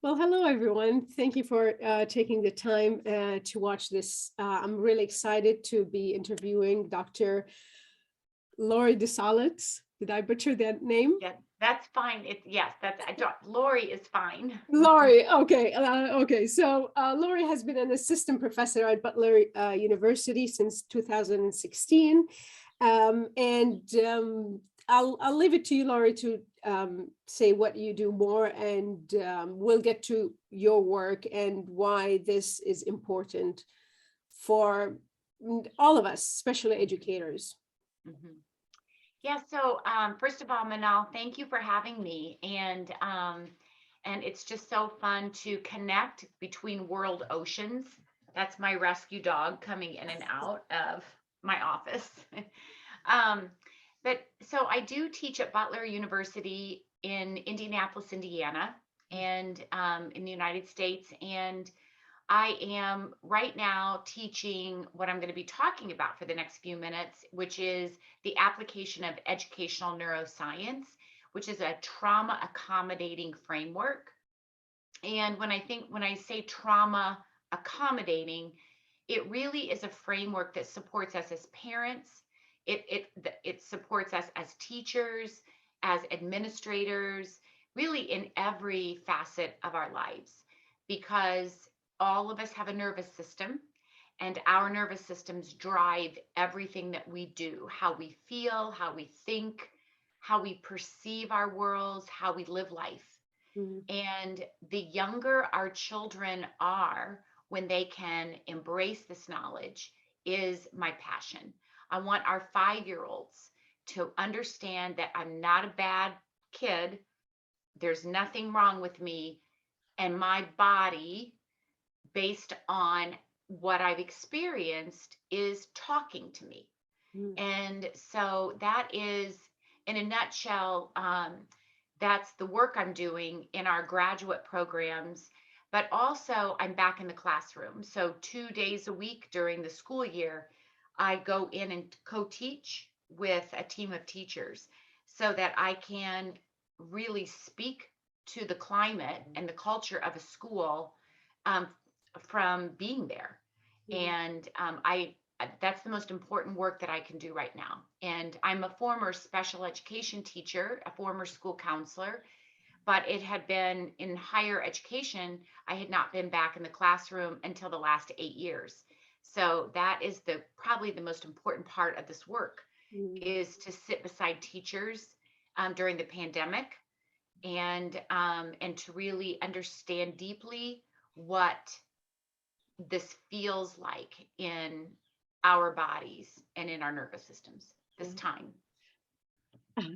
Well, hello, everyone. Thank you for taking the time to watch this. I'm really excited to be interviewing Dr. Lori Desautels. Did I butcher that name? Yeah, that's fine. Yes, that's Lori is fine. Lori, okay, okay. So Lori has been an assistant professor at Butler University since 2016. I'll leave it to you, Laurie, to say what you do more, and we'll get to your work and why this is important for all of us, especially educators. Mhm. Yeah, so first of all, Manal, thank you for having me. And it's just so fun to connect between world oceans. That's my rescue dog coming in and out of my office. um, but so I do teach at Butler University in Indianapolis, Indiana, and in the United States. And I am right now teaching what I'm going to be talking about for the next few minutes, which is the application of educational neuroscience, which is a trauma accommodating framework. And when I say trauma accommodating, it really is a framework that supports us as parents. It supports us as teachers, as administrators, really in every facet of our lives, because all of us have a nervous system, and our nervous systems drive everything that we do, how we feel, how we think, how we perceive our worlds, how we live life. Mm. And the younger our children are, when they can embrace this knowledge, is my passion. I want our 5-year-olds to understand that I'm not a bad kid. There's nothing wrong with me. And my body, based on what I've experienced, is talking to me. Mm. And so that is, in a nutshell, that's the work I'm doing in our graduate programs. But also, I'm back in the classroom. So 2 days a week during the school year, I go in and co-teach with a team of teachers so that I can really speak to the climate and the culture of a school, um, from being there. Mm. And that's the most important work that I can do right now. And I'm a former special education teacher, a former school counselor, but it had been in higher education. I had not been back in the classroom until the last 8 years. So that is probably the most important part of this work, Mm. is to sit beside teachers during the pandemic, and to really understand deeply what this feels like in our bodies and in our nervous systems this time.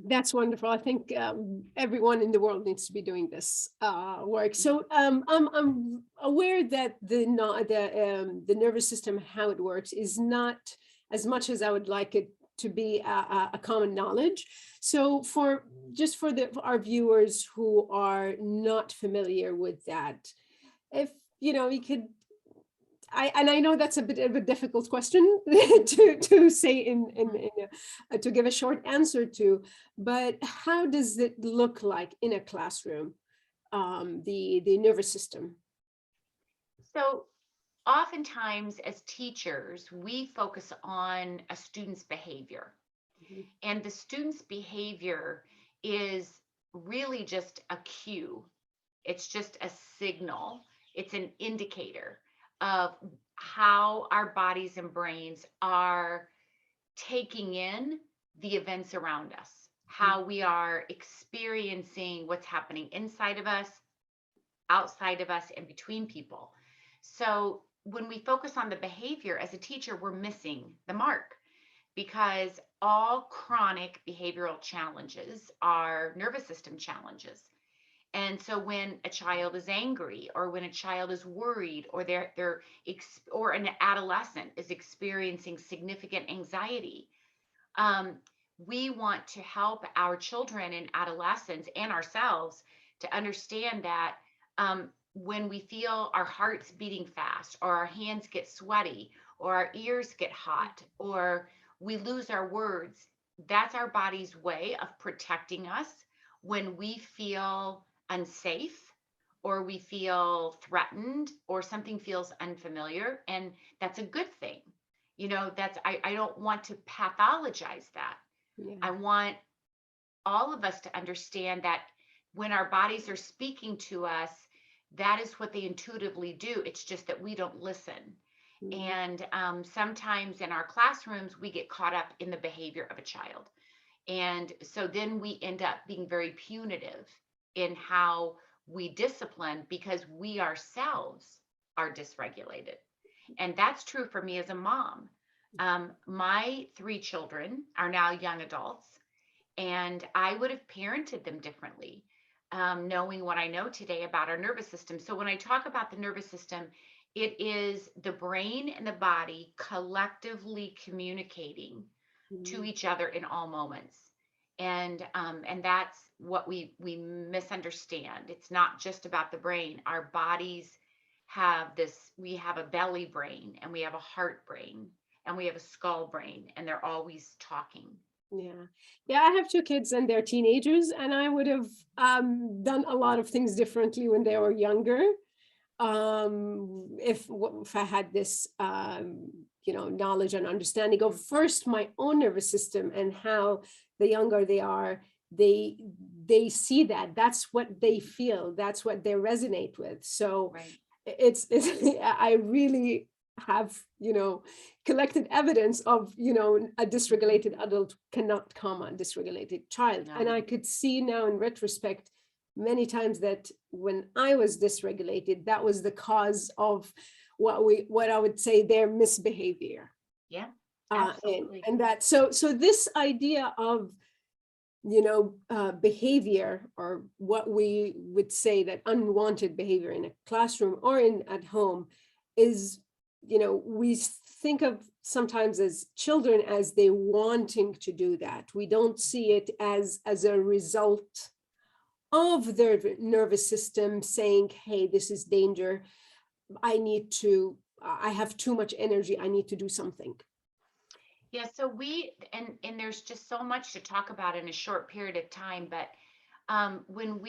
That's wonderful. I think everyone in the world needs to be doing this work. So I'm aware that the nervous system, how it works, is not as much as I would like it to be a common knowledge. So for for our viewers who are not familiar with that, if you could, I know that's a bit of a difficult question to say to give a short answer to, but how does it look like in a classroom, the nervous system? So, oftentimes as teachers, we focus on a student's behavior, Mhm. and the student's behavior is really just a cue. It's just a signal, it's an indicator of how our bodies and brains are taking in the events around us, how we are experiencing what's happening inside of us, outside of us, and between people. So when we focus on the behavior as a teacher, we're missing the mark, because all chronic behavioral challenges are nervous system challenges. And so when a child is angry, or when a child is worried, or or an adolescent is experiencing significant anxiety, um, we want to help our children and adolescents and ourselves to understand that, when we feel our hearts beating fast, or our hands get sweaty, or our ears get hot, or we lose our words, that's our body's way of protecting us when we feel unsafe, or we feel threatened, or something feels unfamiliar. And that's a good thing. I don't want to pathologize that. Yeah. I want all of us to understand that when our bodies are speaking to us, that is what they intuitively do. It's just that we don't listen. Mhm. And sometimes in our classrooms, we get caught up in the behavior of a child. And so then we end up being very punitive in how we discipline because we ourselves are dysregulated. And that's true for me as a mom. My three children are now young adults, and I would have parented them differently, knowing what I know today about our nervous system. So when I talk about the nervous system, it is the brain and the body collectively communicating to Mhm. each other in all moments. And that's what we misunderstand. It's not just about the brain. Our bodies have this. We have a belly brain, and we have a heart brain, and we have a skull brain, and they're always talking. Yeah. Yeah, I have two kids and they're teenagers, and I would have done a lot of things differently when they were younger. If I had this knowledge and understanding of first my own nervous system and how the younger they are, they they see that that's what they feel, that's what they resonate with. So Right. it's I really have collected evidence of a Mhm. dysregulated adult cannot calm a dysregulated child, and No. I could see now in retrospect many times that when I was dysregulated, that was the cause of what I would say their misbehavior. Yeah, And absolutely. that so this idea of behavior, or what we would say that unwanted behavior in a classroom or in at home, is we think of sometimes as children as they wanting to do that. We don't see it as a result of their nervous system saying, hey, this is danger, I have too much energy, I need to do something. Yeah, so and there's just so much to talk about in a short period of time, but when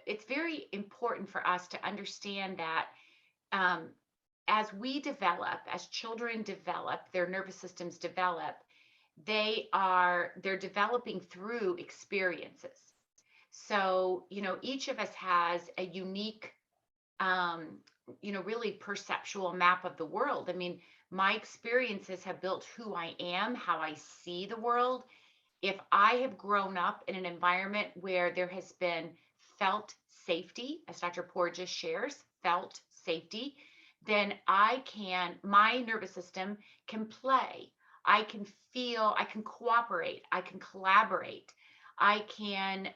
it's very important for us to understand that um, as we develop, as children develop, their nervous systems develop, they're developing through experiences. So, each of us has a unique um, really perceptual map of the world. I mean, my experiences have built who I am, how I see the world. If I have grown up in an environment where there has been felt safety, as Dr. Poor just shares, felt safety, then my nervous system can play. I can feel, I can cooperate, I can collaborate, I can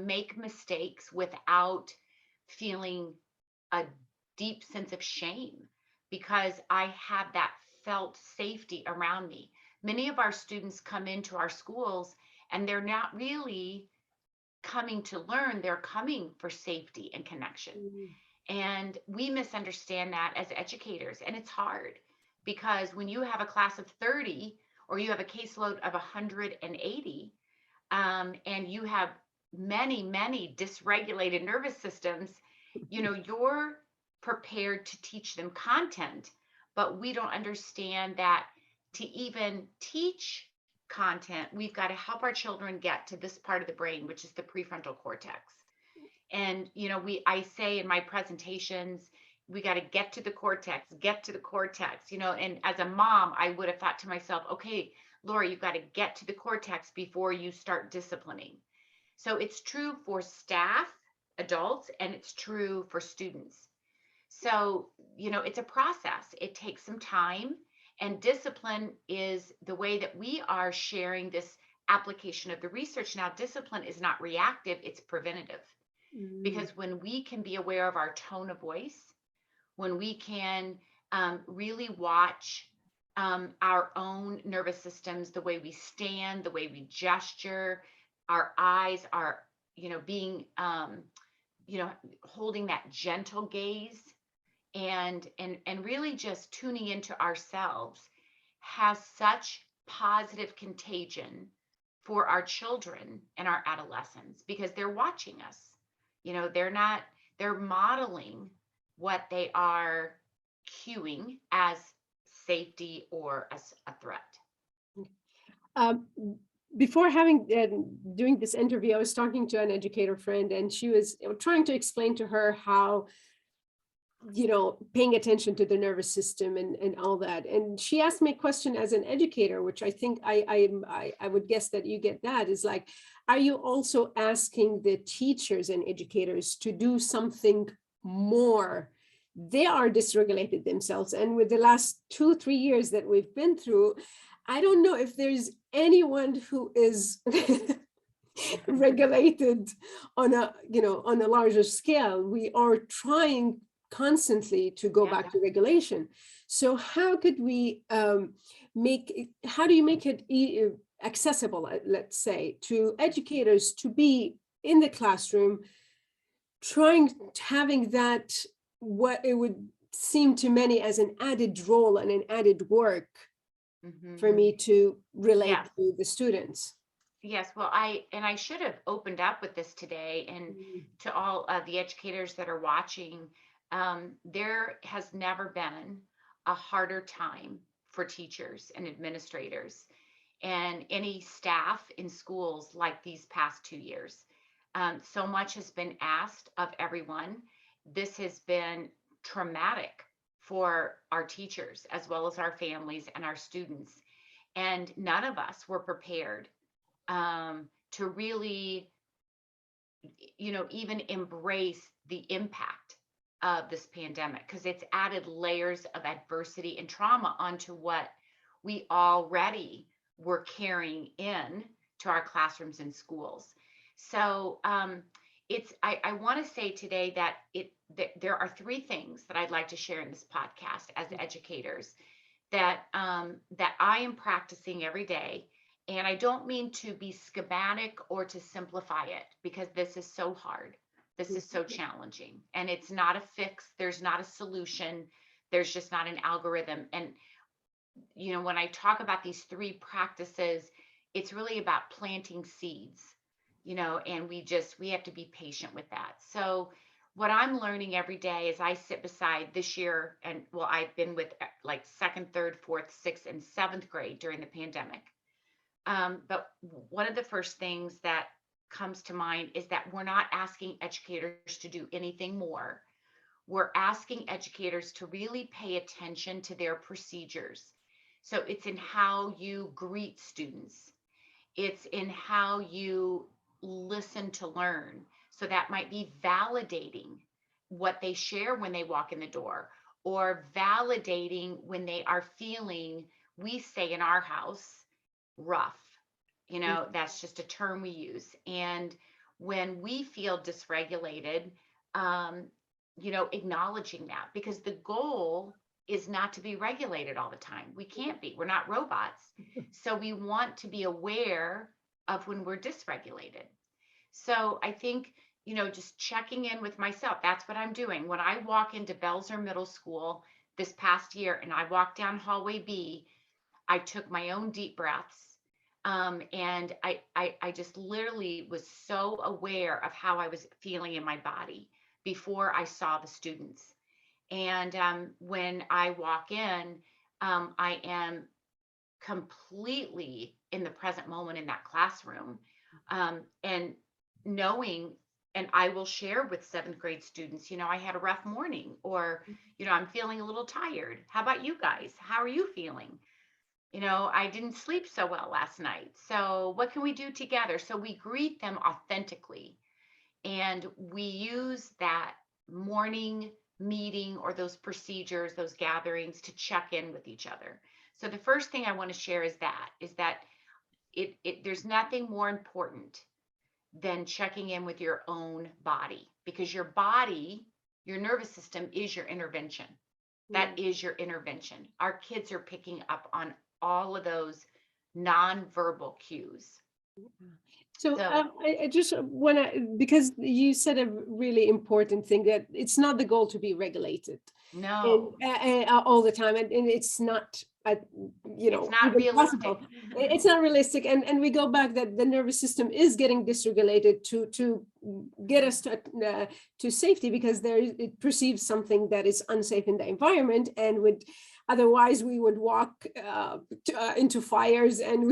make mistakes without feeling a deep sense of shame because I have that felt safety around me. Many of our students come into our schools and they're not really coming to learn, they're coming for safety and connection. Mhm. And we misunderstand that as educators. And it's hard because when you have a class of 30 or you have a caseload of 180, and you have many, many dysregulated nervous systems, you're prepared to teach them content, but we don't understand that to even teach content, we've got to help our children get to this part of the brain, which is the prefrontal cortex. And I say in my presentations, we got to get to the cortex, get to the cortex, and as a mom, I would have thought to myself, okay, Laura, you've got to get to the cortex before you start disciplining. So it's true for staff, adults, and it's true for students. So, it's a process. It takes some time, and discipline is the way that we are sharing this application of the research. Now, discipline is not reactive, it's preventative, Mhm. because when we can be aware of our tone of voice, when we can really watch our own nervous systems, the way we stand, the way we gesture, our eyes are, being, you know, holding that gentle gaze, and really just tuning into ourselves has such positive contagion for our children and our adolescents because they're watching us. They're not they're modeling what they are cueing as safety or as a threat. Um, Before doing this interview, I was talking to an educator friend, and she was trying to explain to her how, paying attention to the nervous system and all that. And she asked me a question as an educator, which I think I would guess that you get that, is like, are you also asking the teachers and educators to do something more? They are dysregulated themselves. And with the last 2-3 years that we've been through, I don't know if there's anyone who is regulated on a larger scale. We are trying constantly to go back to regulation. So how could we how do you make it accessible, let's say, to educators to be in the classroom, having that, what it would seem to many as an added role and an added work for me to relate to the students? Yes, well, I should have opened up with this today, and to all of the educators that are watching, there has never been a harder time for teachers and administrators and any staff in schools like these past 2 years. So much has been asked of everyone. This has been traumatic for our teachers as well as our families and our students. And none of us were prepared to really, even embrace the impact of this pandemic, because it's added layers of adversity and trauma onto what we already were carrying in to our classrooms and schools. So I want to say today that there are 3 things that I'd like to share in this podcast as educators that that I am practicing every day. And I don't mean to be schematic or to simplify it, because this is so hard. This is so challenging, and it's not a fix. There's not a solution. There's just not an algorithm. And, when I talk about these 3 practices, it's really about planting seeds, and we have to be patient with that. So what I'm learning every day is I sit beside this year, and well, I've been with like 2nd, 3rd, 4th, 6th, and 7th grade during the pandemic. But one of the first things that comes to mind is that we're not asking educators to do anything more. We're asking educators to really pay attention to their procedures. So it's in how you greet students. It's in how you listen to learn. So that might be validating what they share when they walk in the door, or validating when they are feeling, we say in our house, rough. That's just a term we use. And when we feel dysregulated, acknowledging that, because the goal is not to be regulated all the time. We can't be. We're not robots. So we want to be aware of when we're dysregulated. So I think, just checking in with myself, that's what I'm doing. When I walk into Belzer Middle School this past year and I walked down hallway B, I took my own deep breaths. And I just literally was so aware of how I was feeling in my body before I saw the students. And when I walk in, I am completely in the present moment in that classroom, and knowing, and I will share with 7th grade students, I had a rough morning, or, I'm feeling a little tired. How about you guys? How are you feeling? I didn't sleep so well last night. So what can we do together? So we greet them authentically, and we use that morning meeting or those procedures, those gatherings, to check in with each other. So the first thing I want to share is that there's nothing more important than checking in with your own body, because your body, your nervous system is your intervention. That is your intervention. Our kids are picking up on all of those nonverbal cues. So I just want to, because you said a really important thing, that it's not the goal to be regulated No. and all the time. And it's not, It's not even realistic. possible. It's not realistic. And we go back that the nervous system is getting dysregulated to get us to safety, because it perceives something that is unsafe in the environment, and would otherwise we would walk into fires, and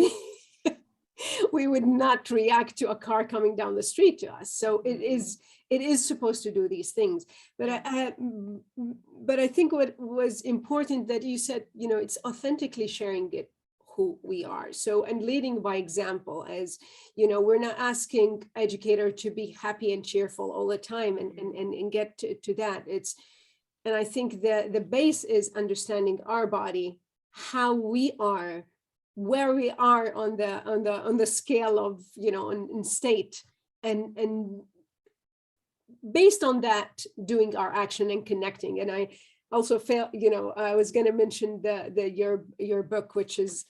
we would not react to a car coming down the street to us. So it is supposed to do these things. But I think what was important that you said, it's authentically sharing it, who we are. So, and leading by example, as we're not asking educator to be happy and cheerful all the time and get to that. And I think the base is understanding our body, how we are, where we are on the scale of, in state, and based on that, doing our action and connecting. And I also felt, I was going to mention your book, which is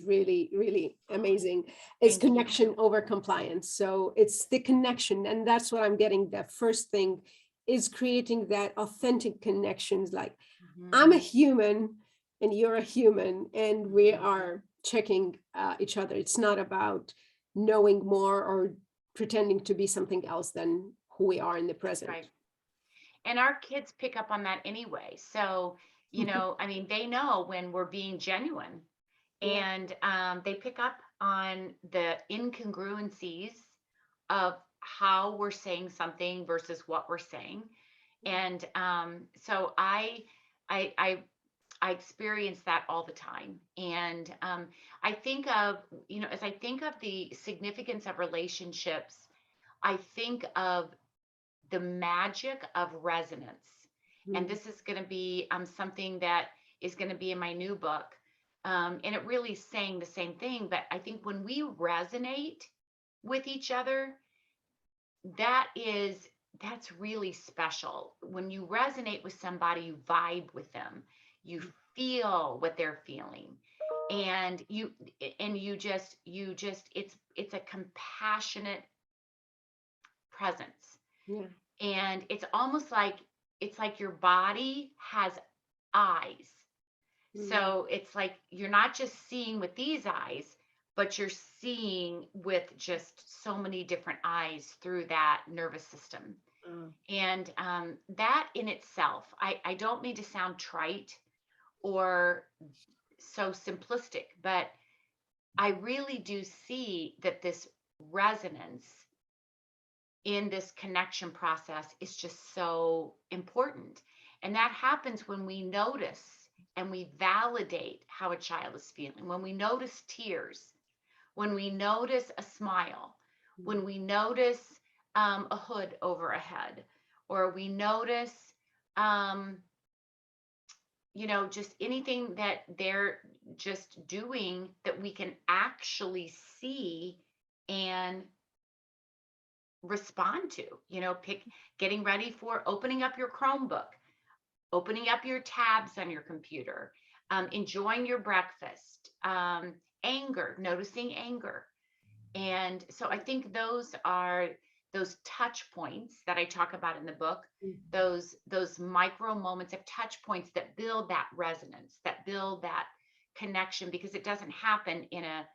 really, really amazing, is Thank you. Connection Over Compliance. So it's the connection, and that's what I'm getting. The first thing is creating that authentic connections. Like, I'm a human and you're a human, and we are checking each other. It's not about knowing more or pretending to be something else than who we are in the present. Right. And our kids pick up on that anyway. So, I mean, they know when we're being genuine, and they pick up on the incongruencies of how we're saying something versus what we're saying. And so I experience that all the time. And I think of, as I think of the significance of relationships, I think of the magic of resonance. And this is going to be something that is going to be in my new book. And it really is saying the same thing. But I think when we resonate with each other, that's really special. When you resonate with somebody, you vibe with them, you feel what they're feeling, and you just it's a compassionate presence. And it's almost like your body has eyes. So it's like you're not just seeing with these eyes, but you're seeing with just so many different eyes through that nervous system. And that in itself, I don't mean to sound trite or so simplistic, but I really do see that this resonance in this connection process is just so important. And that happens when we notice and we validate how a child is feeling, when we notice tears, when we notice a smile, when we notice a hood over a head, or we notice, just anything that they're just doing that we can actually see and respond to, getting ready for opening up your Chromebook, opening up your tabs on your computer, enjoying your breakfast, anger, noticing anger. And so I think those are those touch points that I talk about in the book, those micro moments of touch points that build that resonance, that build that connection, because it doesn't happen in a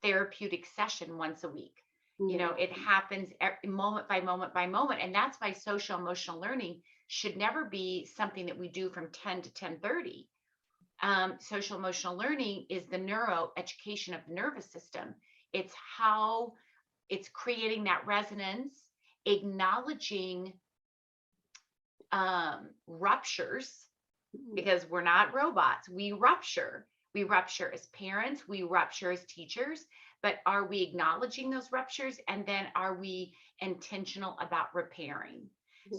therapeutic session once a week. It happens moment by moment by moment. And that's why social emotional learning should never be something that we do from 10 to 10:30. Social emotional learning is the neuro education of the nervous system. It's how it's creating that resonance, acknowledging ruptures, because we're not robots. We rupture as parents, we rupture as teachers, but are we acknowledging those ruptures? And then are we intentional about repairing?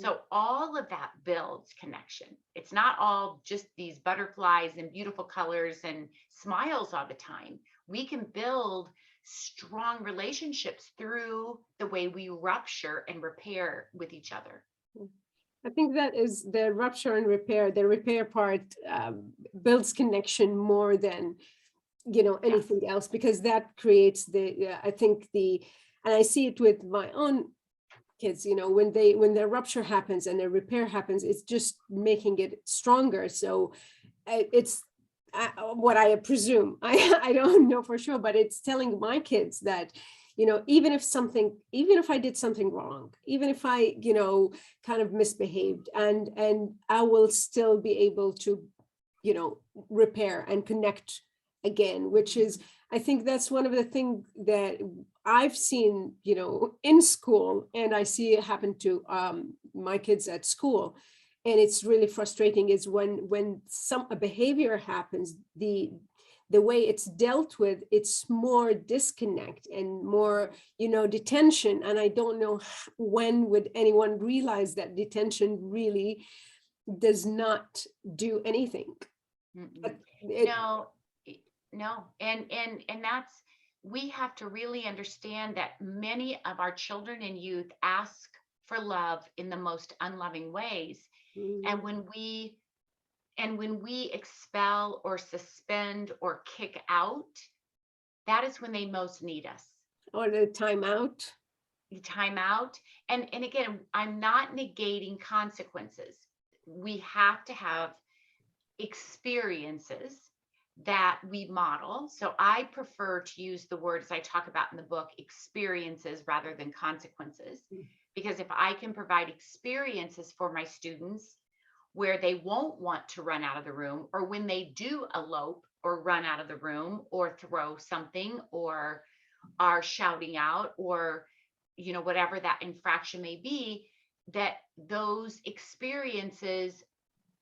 So all of that builds connection. It's not all just these butterflies and beautiful colors and smiles all the time. We can build strong relationships through the way we rupture and repair with each other. I think that is the rupture and repair. The repair part builds connection more than anything else, because that creates I think and I see it with my own kids, when the rupture happens and the repair happens, it's just making it stronger. So it's what I presume, I don't know for sure, but it's telling my kids that, even if I did something wrong, even if I, kind of misbehaved, and I will still be able to, repair and connect again, which is, I think that's one of the things that I've seen, in school, and I see it happen to my kids at school. And it's really frustrating is when a behavior happens, the way it's dealt with, it's more disconnect and more, detention. And I don't know when would anyone realize that detention really does not do anything. But No, no. And that's, we have to really understand that many of our children and youth ask for love in the most unloving ways. And when we expel or suspend or kick out, that is when they most need us. or the timeout. Time out. And again, I'm not negating consequences. We have to have experiences that we model. So I prefer to use the words I talk about in the book, experiences rather than consequences. Because if I can provide experiences for my students where they won't want to run out of the room, or when they do elope or run out of the room or throw something or are shouting out or, whatever that infraction may be, that those experiences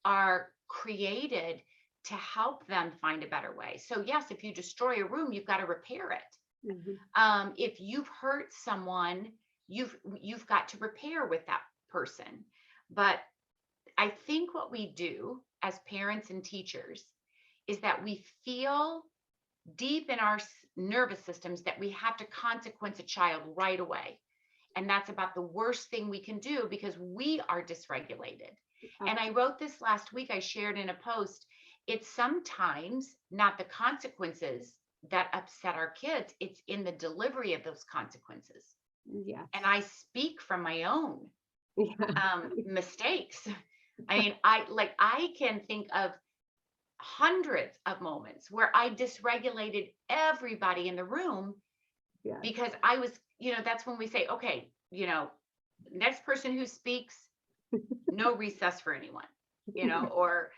are created to help them find a better way. So yes, if you destroy a room, you've got to repair it. If you've hurt someone, you've got to repair with that person. But I think what we do as parents and teachers is that we feel deep in our nervous systems that we have to consequence a child right away. And that's about the worst thing we can do because we are dysregulated. And I wrote this last week, I shared in a post. It's sometimes not the consequences that upset our kids, it's in the delivery of those consequences. Yeah. And I speak from my own Yeah. mistakes. I mean, I can think of hundreds of moments where I dysregulated everybody in the room Yeah. because I was, that's when we say, okay, next person who speaks, no recess for anyone, or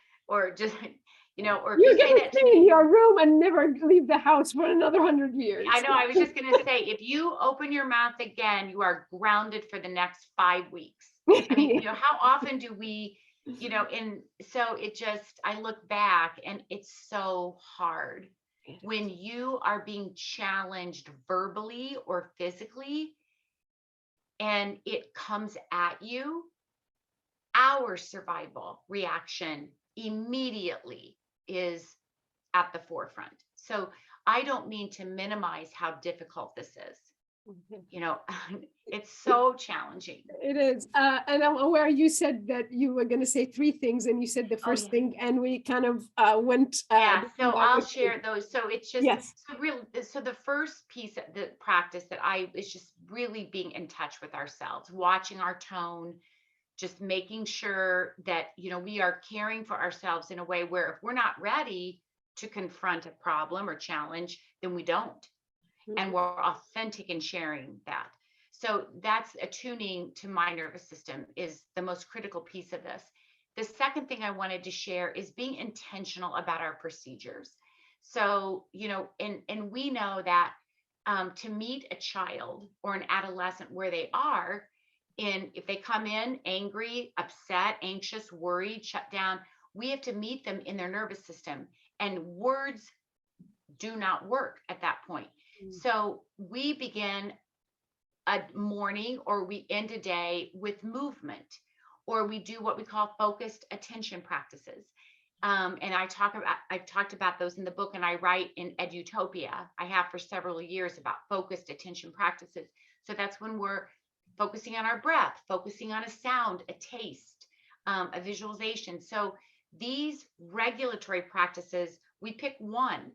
just, or if You're you say gonna that to stay in me, your room and never leave the house for another 100 years. I know, I was just going to say, if you open your mouth again, you are grounded for the next 5 weeks. I mean, how often do we, and so it just, I look back and it's so hard when you are being challenged verbally or physically and it comes at you, our survival reaction immediately is at the forefront. So I don't mean to minimize how difficult this is. It's so challenging. It is. And I'm aware you said that you were going to say 3 things, and you said the first thing, and we kind of went. Yeah, so I'll share those. So it's just, yes. So the first piece of the practice that is just really being in touch with ourselves, watching our tone, just making sure that, we are caring for ourselves in a way where if we're not ready to confront a problem or challenge, then we don't. And we're authentic in sharing that. So that's attuning to my nervous system is the most critical piece of this. The second thing I wanted to share is being intentional about our procedures. So, and we know that to meet a child or an adolescent where they are, if they come in angry, upset, anxious, worried, shut down, we have to meet them in their nervous system. And words do not work at that point. So we begin a morning or we end a day with movement, or we do what we call focused attention practices. And I've talked about those in the book, and I write in Edutopia. I have for several years about focused attention practices. So that's when we're focusing on our breath, focusing on a sound, a taste, a visualization. So these regulatory practices, we pick one,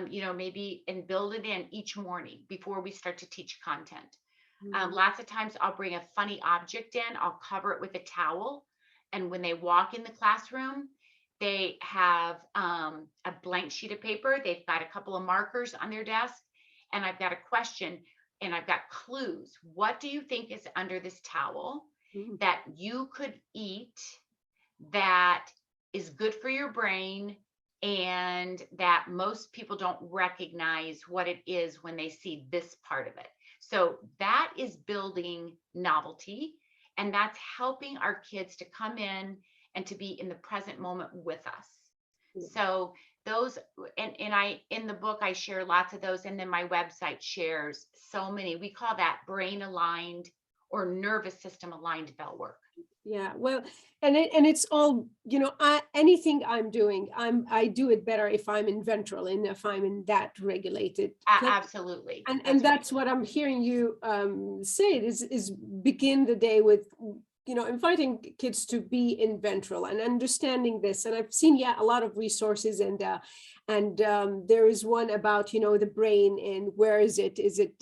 maybe and build it in each morning before we start to teach content. Lots of times I'll bring a funny object in, I'll cover it with a towel. And when they walk in the classroom, they have a blank sheet of paper. They've got a couple of markers on their desk, and I've got a question and I've got clues. What do you think is under this towel Mm. that you could eat that is good for your brain and that most people don't recognize what it is when they see this part of it? So that is building novelty, and that's helping our kids to come in and to be in the present moment with us. Yeah. So those, and I, in the book, I share lots of those, and then my website shares so many. We call that brain aligned or nervous system aligned bell work. Yeah, well, and it's all, anything I'm doing, I do it better if I'm in ventral and if I'm in that regulated place. Absolutely. And That's right. that's what I'm hearing you say is begin the day with, inviting kids to be in ventral and understanding this. And I've seen, a lot of resources, and there is one about, the brain and where is it? Is it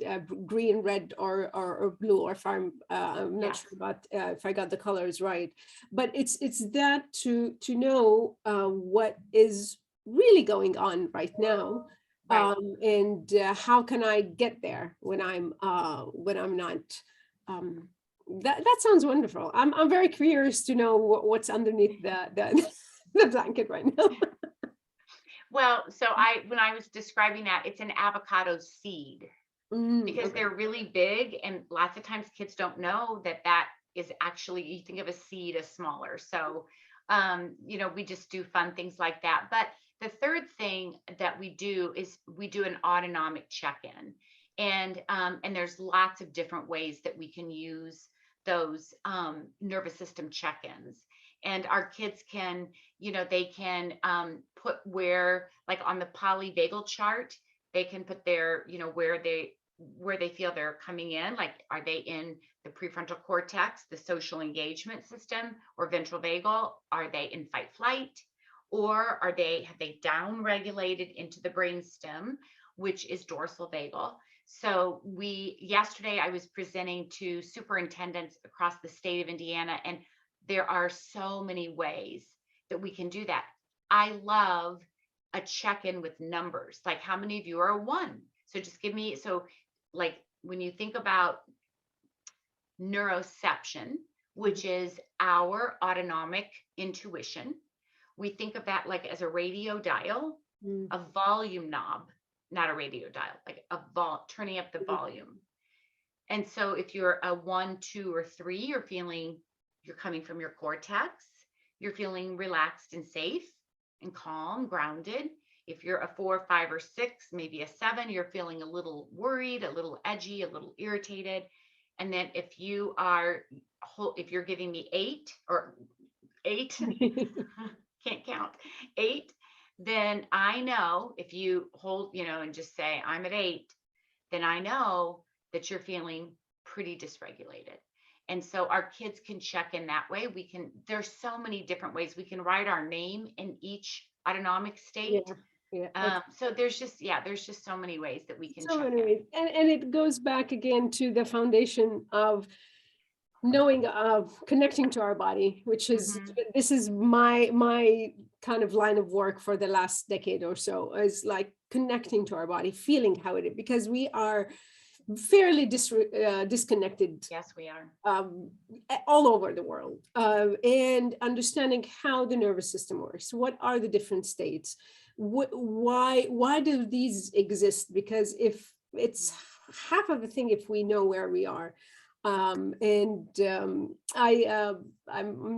green, red, or blue? Or if I'm not Yes. sure about if I got the colors right. But it's that to know what is really going on right now. Right. And how can I get there when I'm not? That sounds wonderful. I'm very curious to know what's underneath the blanket right now. Well, so when I was describing that, it's an avocado seed, because Okay. they're really big, and lots of times kids don't know that that is actually, you think of a seed as smaller. So, we just do fun things like that. But the third thing that we do is we do an autonomic check-in, and there's lots of different ways that we can use those nervous system check-ins. And our kids can, they can put where, like on the polyvagal chart, they can put their, where they feel they're coming in, like are they in the prefrontal cortex, the social engagement system, or ventral vagal? Are they in fight flight, or have they down regulated into the brainstem, which is dorsal vagal? So yesterday I was presenting to superintendents across the state of Indiana, and there are so many ways that we can do that. I love a check-in with numbers, like how many of you are a one? So just give me, so like when you think about neuroception, which is our autonomic intuition, we think of that like as a radio dial, a volume knob, not a radio dial, like turning up the volume. And so if you're a 1, 2, or 3, you're coming from your cortex, you're feeling relaxed and safe and calm, grounded. If you're a 4, 5, or 6, maybe a 7, you're feeling a little worried, a little edgy, a little irritated. And then if you're giving me 8 or 8, can't count, 8, then I know if you hold, and just say, I'm at 8, then I know that you're feeling pretty dysregulated. And so our kids can check in that way. There's so many different ways we can write our name in each autonomic state. So there's just so many ways that we can check in. Ways. And it goes back again to the foundation of knowing, connecting to our body, which is, this is my kind of line of work for the last decade or so, is like connecting to our body, feeling how it is, because we are fairly disconnected. Yes, we are. All over the world, and understanding how the nervous system works. What are the different states? Why do these exist? Because if it's half of the thing, if we know where we are. I'm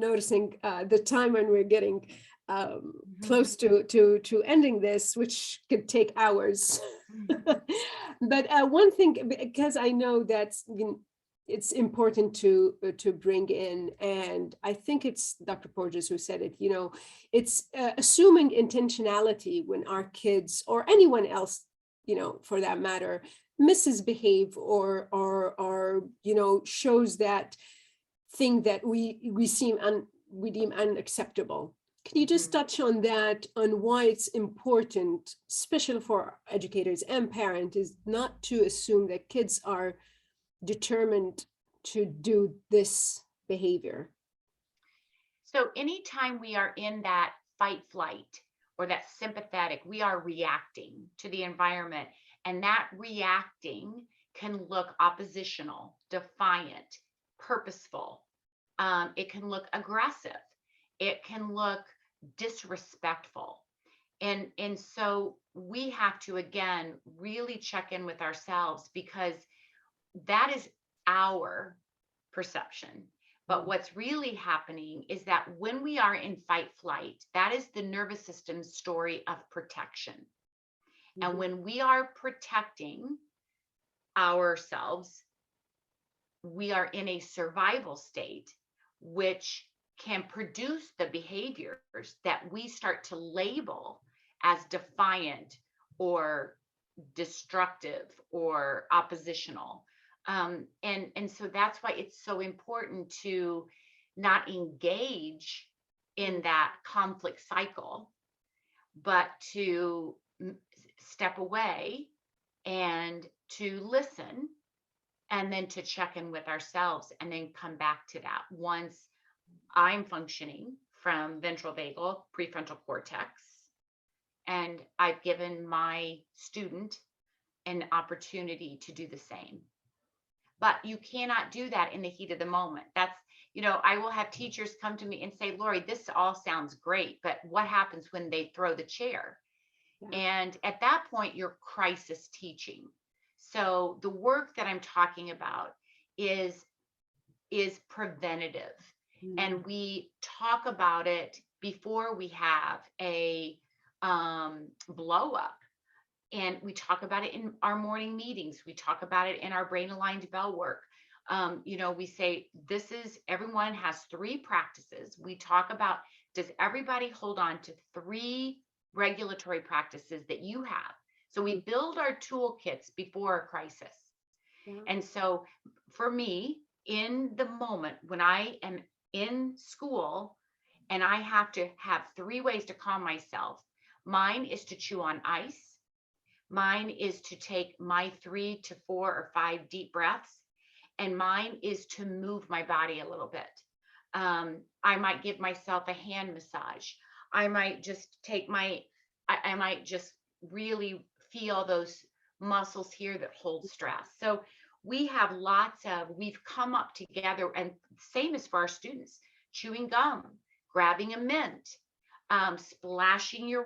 noticing the time when we're getting close to ending this, which could take hours. But one thing, because I know that it's important to bring in, and I think it's Dr. Porges who said it, it's assuming intentionality when our kids or anyone else, for that matter, misbehave or shows that thing that we deem unacceptable. Can you just touch on that, on why it's important, especially for educators and parents, is not to assume that kids are determined to do this behavior? So anytime we are in that fight flight or that sympathetic, we are reacting to the environment. And that reacting can look oppositional, defiant, purposeful. It can look aggressive. It can look disrespectful. And so we have to, again, really check in with ourselves, because that is our perception. But what's really happening is that when we are in fight flight, that is the nervous system's story of protection. And when we are protecting ourselves, we are in a survival state, which can produce the behaviors that we start to label as defiant or destructive or oppositional. And so that's why it's so important to not engage in that conflict cycle, but to step away and to listen, and then to check in with ourselves, and then come back to that once I'm functioning from ventral vagal, prefrontal cortex, and I've given my student an opportunity to do the same. But you cannot do that in the heat of the moment. That's, I will have teachers come to me and say, Lori, this all sounds great, but what happens when they throw the chair? Yeah. And at that point, you're crisis teaching. So the work that I'm talking about is preventative. And we talk about it before we have a blow up. And we talk about it in our morning meetings. We talk about it in our brain aligned bell work. We say, everyone has 3 practices. We talk about, does everybody hold on to 3 regulatory practices that you have? So we build our toolkits before a crisis. Yeah. And so for me, in the moment when I am in school and I have to have 3 ways to calm myself, mine is to chew on ice. Mine is to take my 3 to 4 or 5 deep breaths. And mine is to move my body a little bit. I might give myself a hand massage. I might just I might just really feel those muscles here that hold stress. So we've come up together, and same as for our students, chewing gum, grabbing a mint, splashing your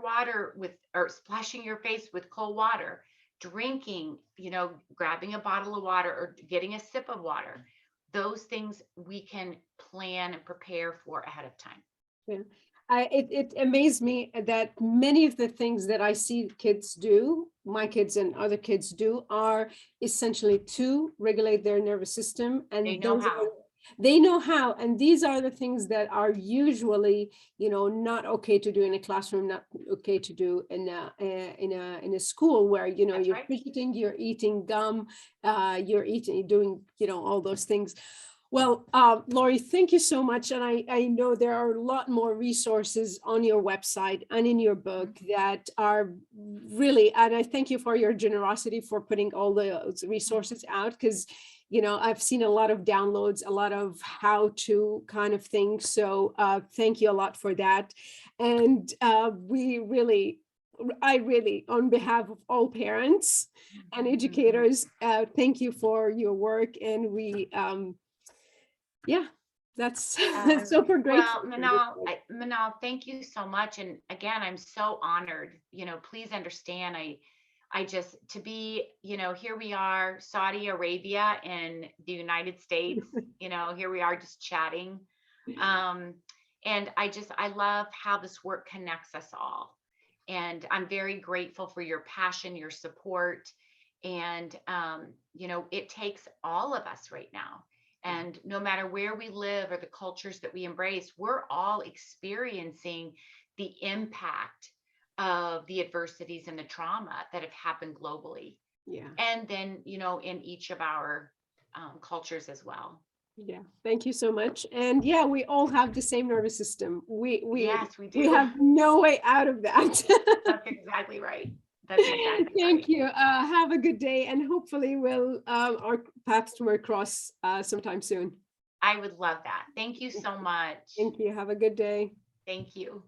face with cold water, drinking, grabbing a bottle of water or getting a sip of water. Those things we can plan and prepare for ahead of time. Yeah. It amazed me that many of the things that I see kids do, my kids and other kids do, are essentially to regulate their nervous system. And they know how. And these are the things that are usually, not okay to do in a classroom, not okay to do in a school where, you're fidgeting, you're eating gum, you're doing, all those things. Well, Lori, thank you so much. And I know there are a lot more resources on your website and in your book that are really, and I thank you for your generosity for putting all those resources out, because, I've seen a lot of downloads, a lot of how-to kind of things. So thank you a lot for that. And I really, on behalf of all parents and educators, thank you for your work. And we, that's super great. Well, Manal, thank you so much. And again, I'm so honored. Please understand, I just, to be, here we are, Saudi Arabia in the United States, here we are just chatting. And I love how this work connects us all. And I'm very grateful for your passion, your support. And, it takes all of us right now. And no matter where we live or the cultures that we embrace, we're all experiencing the impact of the adversities and the trauma that have happened globally. Yeah. And then, in each of our cultures as well. Yeah. Thank you so much. And yeah, we all have the same nervous system. Yes, we do. We have no way out of that. That's exactly right. That's exactly Thank you. Have a good day, and hopefully our paths will cross sometime soon. I would love that. Thank you so much. Thank you. Have a good day. Thank you.